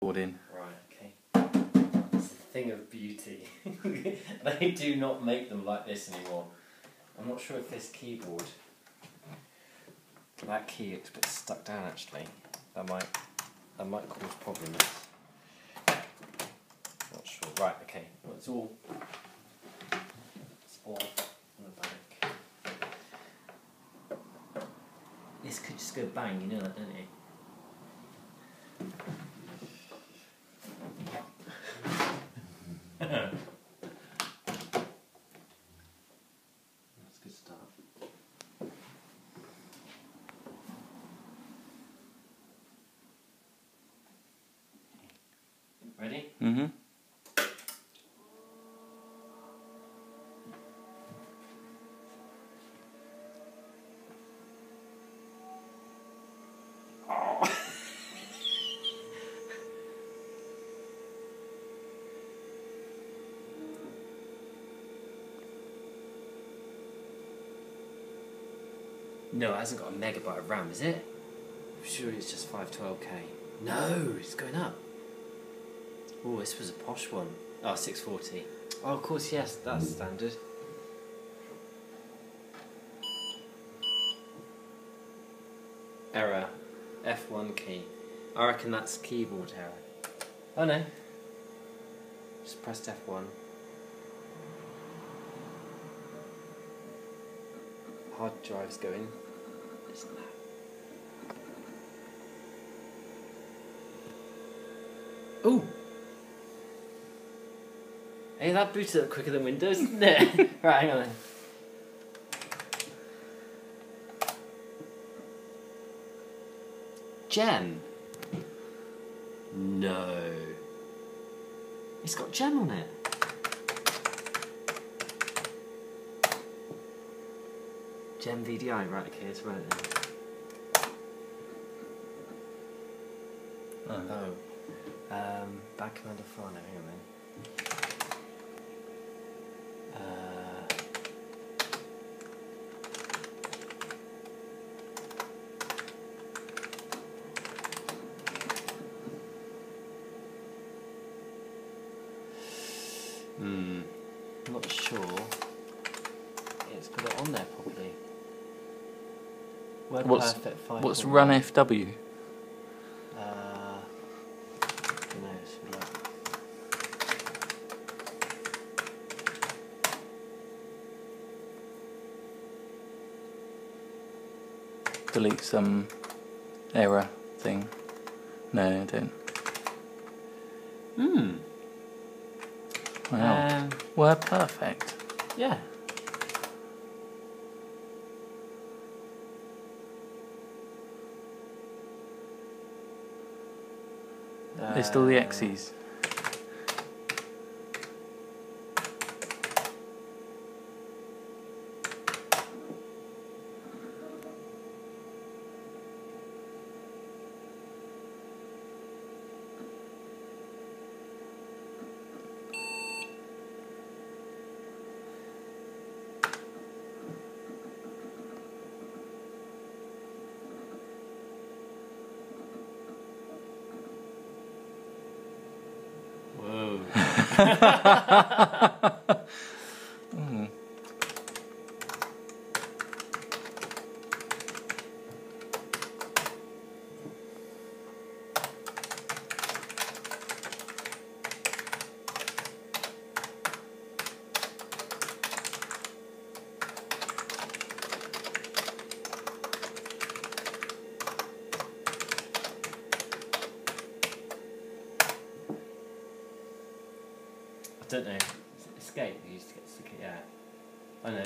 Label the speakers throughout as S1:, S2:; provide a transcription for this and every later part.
S1: Recording.
S2: Right, okay. It's a thing of beauty. They do not make them like this anymore. I'm not sure if this keyboard, that key is a bit stuck down actually. That might cause problems. Not sure. Right, okay. Well, it's all on the back. This could just go bang, you know that, don't you? That's a good start. Ready?
S1: Mm-hmm.
S2: No, it hasn't got a megabyte of RAM, is it? I'm sure it's just 512k. No, it's going up. Oh, this was a posh one. Oh, 640. Oh, of course, yes, that's standard. Error. F1 key. I reckon that's keyboard error. Oh no. Just pressed F1. Hard drive's going. Isn't that? Ooh! Hey, that booted up quicker than Windows, didn't it? Right, hang on then. Gem? No. It's got gem on it. Gem VDI, right, okay, let's run it then. Oh. Back command file, no, hang on then. Not sure it's got it on there properly.
S1: What's run FW?
S2: Who knows?
S1: Delete some error thing. No, I don't. Wow. We're perfect.
S2: Yeah.
S1: There's still the X's.
S2: Whoa. I don't know. Escape. We used to get sick of. Yeah. I know.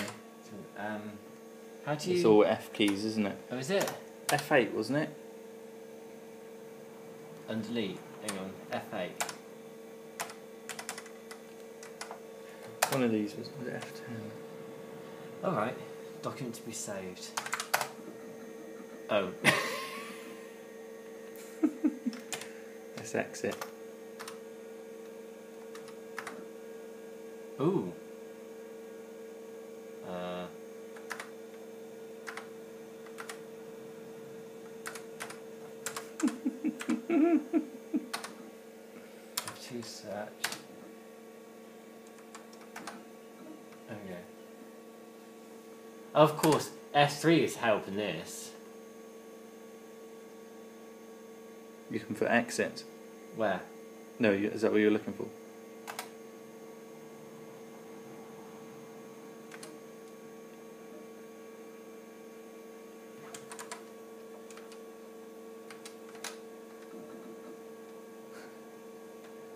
S2: How do you?
S1: It's all F keys, isn't it?
S2: Oh, is it?
S1: F8, wasn't it?
S2: And delete. Hang on. F8.
S1: One of these was F10.
S2: All right. Document to be saved. Oh.
S1: Let's exit.
S2: Ooh. to search. Okay. Of course, F3 is helping this.
S1: You can put exit.
S2: Where?
S1: No, is that what you're looking for?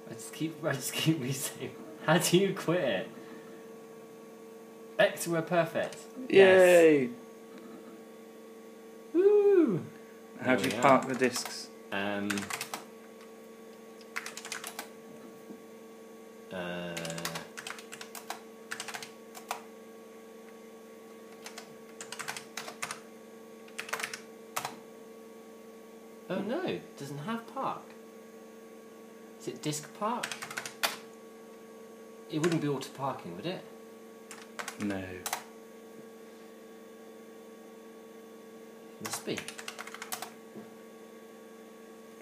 S2: I just keep resaving. How do you quit it? X, we're perfect.
S1: Yay!
S2: Yes. Woo!
S1: How do you park the discs?
S2: Oh no, it doesn't have park. Is it disc park? It wouldn't be auto parking, would it?
S1: No.
S2: Must be.
S1: Do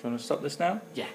S1: you want to stop this now?
S2: Yeah.